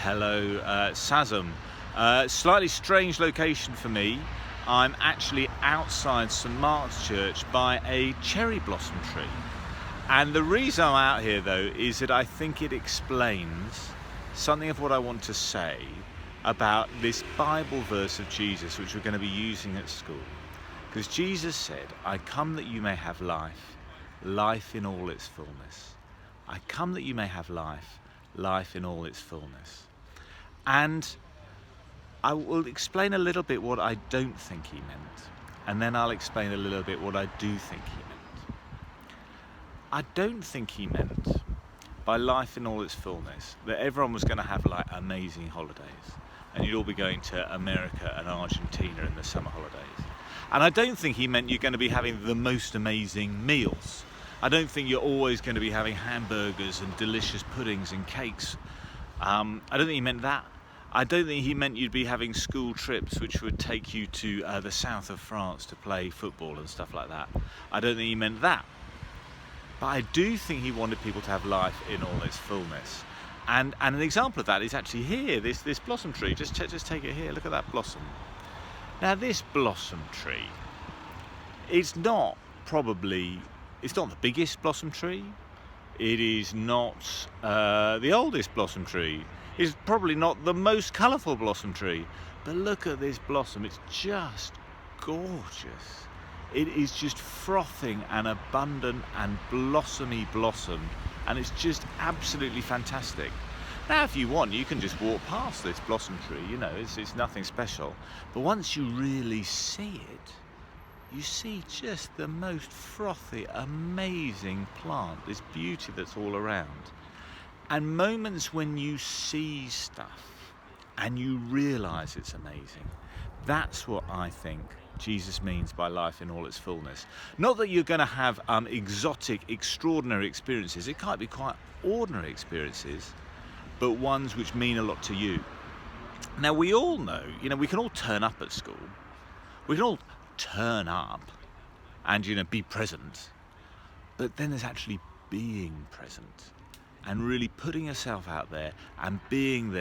Hello, Sazam. Slightly strange location for me. I'm actually outside St Mark's Church by a cherry blossom tree. And the reason I'm out here though is that I think it explains something of what I want to say about this Bible verse of Jesus, which we're going to be using at school. Because Jesus said, "I come that you may have life, life in all its fullness. I come that you may have life, life in all its fullness." And I will explain a little bit what I don't think he meant, and then I'll explain a little bit what I do think he meant. I don't think he meant by life in all its fullness that everyone was going to have like amazing holidays and you'd all be going to America and Argentina in the summer holidays. And I don't think he meant you're going to be having the most amazing meals. I don't think you're always going to be having hamburgers and delicious puddings and cakes. I don't think he meant that. I don't think he meant you'd be having school trips which would take you to the south of France to play football and stuff like that. I don't think he meant that. But I do think he wanted people to have life in all its fullness. And an example of that is actually here, this blossom tree. Just take it here, look at that blossom. Now this blossom tree, it's not the biggest blossom tree. It is not the oldest blossom tree. It's probably not the most colourful blossom tree. But look at this blossom, it's just gorgeous. It is just frothing and abundant and blossom, and it's just absolutely fantastic. Now if you want, you can just walk past this blossom tree, you know, it's nothing special. But once you really see it, you see just the most frothy, amazing plant, this beauty that's all around. And moments when you see stuff and you realise it's amazing, that's what I think Jesus means by life in all its fullness. Not that you're going to have exotic, extraordinary experiences. It can't be quite ordinary experiences, but ones which mean a lot to you. Now we all know, we can all turn up at school. We can all turn up and, be present. But then there's actually being present and really putting yourself out there and being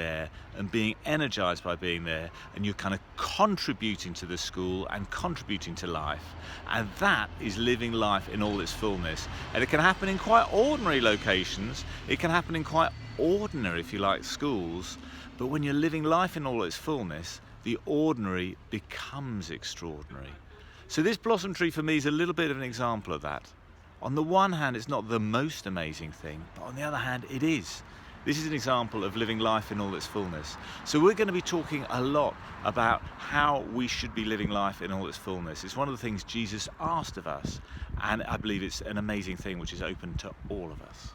energized by being there, and you're kind of contributing to the school and contributing to life, and that is living life in all its fullness. And it can happen in quite ordinary locations, it can happen in quite ordinary, if you like, schools, but when you're living life in all its fullness, the ordinary becomes extraordinary. So this blossom tree for me is a little bit of an example of that. On the one hand, it's not the most amazing thing, but on the other hand, it is. This is an example of living life in all its fullness. So we're going to be talking a lot about how we should be living life in all its fullness. It's one of the things Jesus asked of us, and I believe it's an amazing thing which is open to all of us.